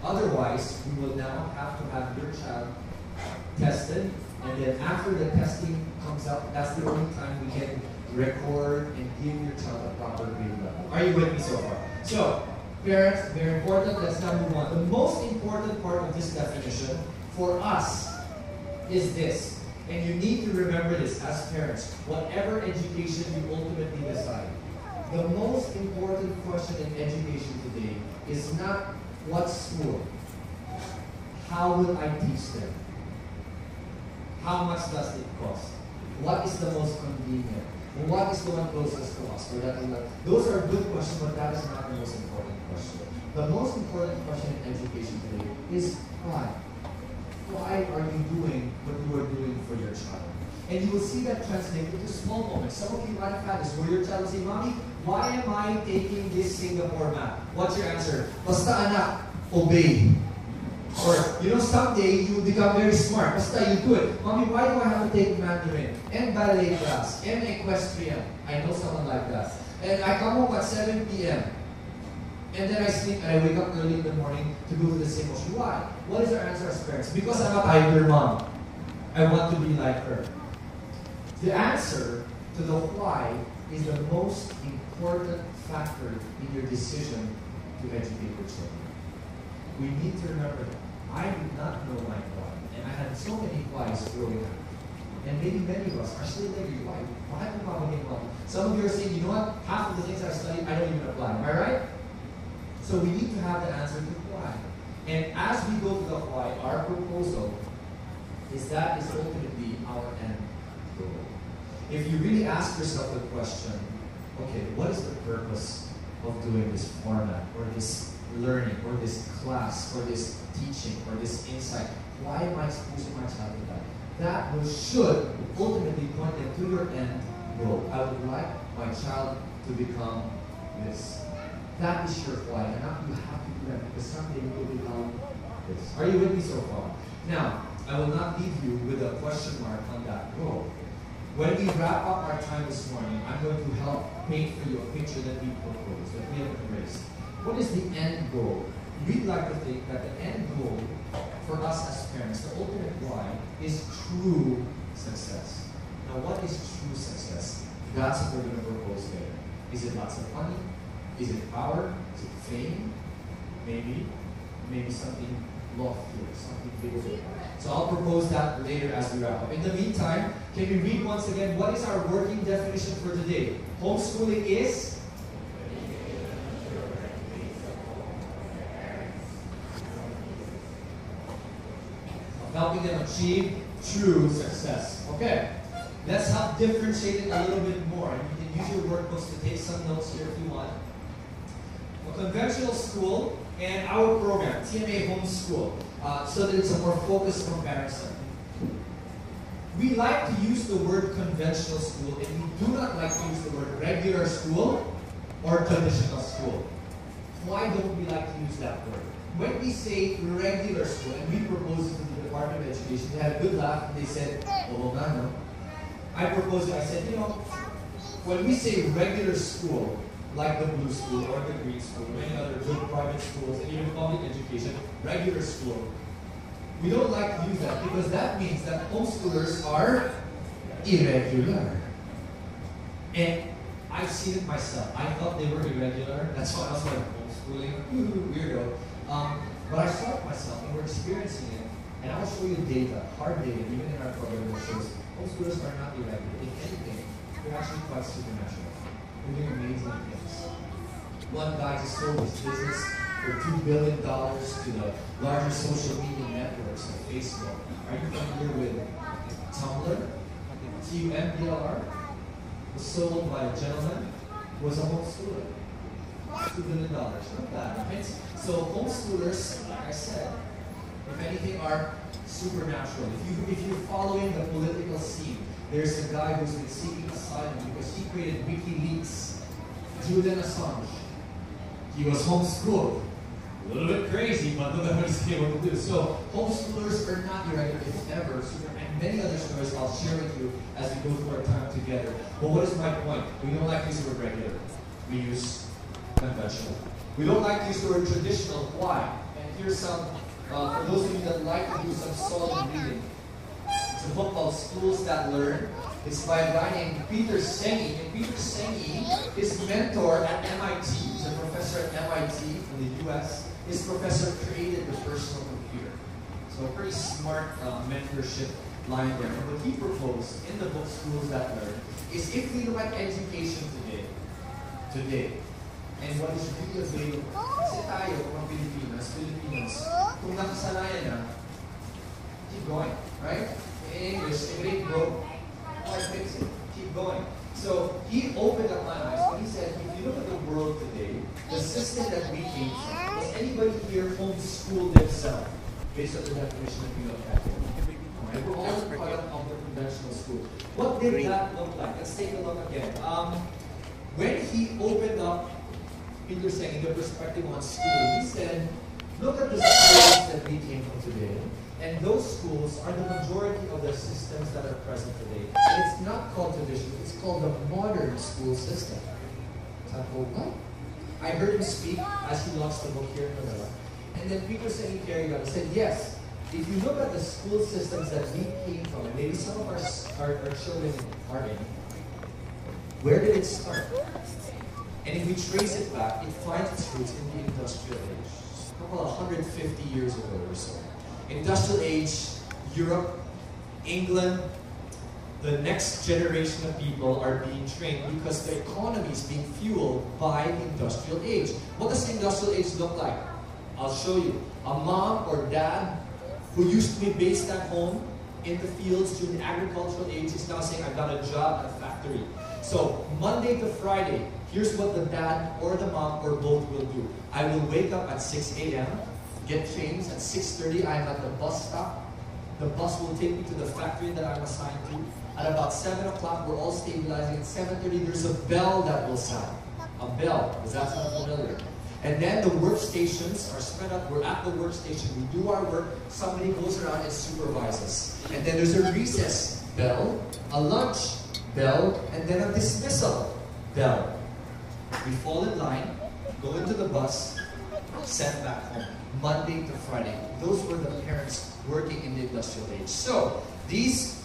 Otherwise, we will now have to have your child tested, and then after the testing comes out, that's the only time we can record and give your child a proper grade level. Are you with me so far? So, parents, very important. Let's now move on. The most important part of this definition for us is this. And you need to remember this as parents. Whatever education you ultimately decide, the most important question in education today is not what school. How will I teach them? How much does it cost? What is the most convenient? What is the one closest to us? Those are good questions, but that is not the most important question. The most important question in education today is why? Why are you doing what you are doing for your child? And you will see that translate into small moments. Some of you might have had this where your child will say, Mommy, why am I taking this Singapore map? What's your answer? Basta anak, obey. Or, someday you will become very smart. Basta you do it. Mommy, why do I have to take Mandarin? And ballet class, and equestrian. I know someone like that. And I come home at 7 p.m. And then I sleep and I wake up early in the morning to go to the same motion. Why? What is our answer as parents? Because I'm a tiger mom. I want to be like her. The answer to the why is the most important factor in your decision to educate your children. We need to remember that. I did not know my why. And I had so many whys growing up. And maybe many of us are still thinking, why? Why did Mama get wrong? Some of you are saying, you know what? Half of the things I studied, I don't even apply. Am I right? So we need to have the answer to why. And as we go to the why, our proposal is that is ultimately our end goal. If you really ask yourself the question, okay, what is the purpose of doing this format, or this learning, or this class, or this teaching, or this insight? Why am I exposing my child to that? That should ultimately point them to your end goal. I would like my child to become this. That is your why, and now you have to do that because someday you will become this. Are you with me so far? Now, I will not leave you with a question mark on that goal. When we wrap up our time this morning, I'm going to help paint for you a picture that we proposed, that we have embraced. What is the end goal? We'd like to think that the end goal for us as parents, the ultimate why, is true success. Now, what is true success? That's what we're going to propose later. Is it lots of money? Is it power? Is it fame? Maybe. Maybe something loftier, something bigger. So I'll propose that later as we wrap up. In the meantime, can we read once again what is our working definition for today? Homeschooling is? Helping them achieve true success. Okay, let's help differentiate it a little bit more. And you can use your workbooks to take some notes here if you want. A conventional school and our program, TMA Homeschool, so that it's a more focused comparison. We like to use the word conventional school, and we do not like to use the word regular school or traditional school. Why don't we like to use that word? When we say regular school, and we propose it to the Department of Education, they had a good laugh and they said, oh, no. I proposed it, I said, when we say regular school, like the Blue School or the Green School, or many other good private schools, and even public education, regular school, we don't like to use that because that means that homeschoolers are irregular. And I've seen it myself. I thought they were irregular. That's why I was like, homeschooling, weirdo. But I saw it myself, and we're experiencing it. And I'll show you data, hard data, even in our program that shows homeschoolers are not irregular. If anything, they're actually quite supernatural. They're doing amazing things. One guy just sold his business for $2 billion to the largest social media networks like Facebook. Are you familiar with Tumblr? TUMBLR? Was sold by a gentleman who was a homeschooler. $2 billion, not bad, right? So homeschoolers, like I said, if anything, are supernatural. If you're following the political scene, there's a guy who's been seeking asylum because he created WikiLeaks. Julian Assange. He was homeschooled. A little bit crazy, but look at what he's able to do. So homeschoolers are not irregular, if ever, and many other stories I'll share with you as we go through our time together. But what is my point? We don't like to use the word regular. We use conventional. We don't like to use the word traditional. Why? And here's some, for those of you that like to do some solid reading. It's a book called Schools That Learn. It's by a guy named Peter Senge. And Peter Senge, his mentor at MIT, he's a professor at MIT in the US. His professor created the personal computer. So a pretty smart mentorship line there. And what he proposed in the book Schools That Learn is if we look at education today, and what is really available. Kasi tayo, mga Filipinos, kung nakasanayan na, keep going, right? In English, if it ain't broke, why fix it? Keep going. So he opened up my eyes when he said, if you look at the world today, the system that we came from, does anybody here homeschool themselves based on the definition that we look at here? Right? We're all a product of the conventional school. What did that look like? Let's take a look again. When he opened up, Peter saying the perspective on school, he said, look at the schools that we came from today. And those schools are the majority of the systems that are present today. And it's not called traditional, it's called the modern school system. So I go, what? I heard him speak as he launched the book here in Manila. And then Peter saying carried on and said, yes, if you look at the school systems that we came from, and maybe some of our children are in, where did it start? And if we trace it back, it finds its roots in the industrial age. A couple of 150 years ago or so. Industrial age, Europe, England, the next generation of people are being trained because the economy is being fueled by industrial age. What does industrial age look like? I'll show you. A mom or dad who used to be based at home in the fields during the agricultural age is now saying, I've got a job at a factory. So Monday to Friday, here's what the dad or the mom or both will do. I will wake up at 6 a.m., get changed at 6:30, I am at the bus stop. The bus will take me to the factory that I'm assigned to. At about 7 o'clock, we're all stabilizing. At 7:30, there's a bell that will sound. A bell, does that sound familiar? And then the workstations are spread out. We're at the workstation. We do our work. Somebody goes around and supervises. And then there's a recess bell, a lunch bell, and then a dismissal bell. We fall in line, go into the bus, sent back home. Monday to Friday. Those were the parents working in the industrial age. So, these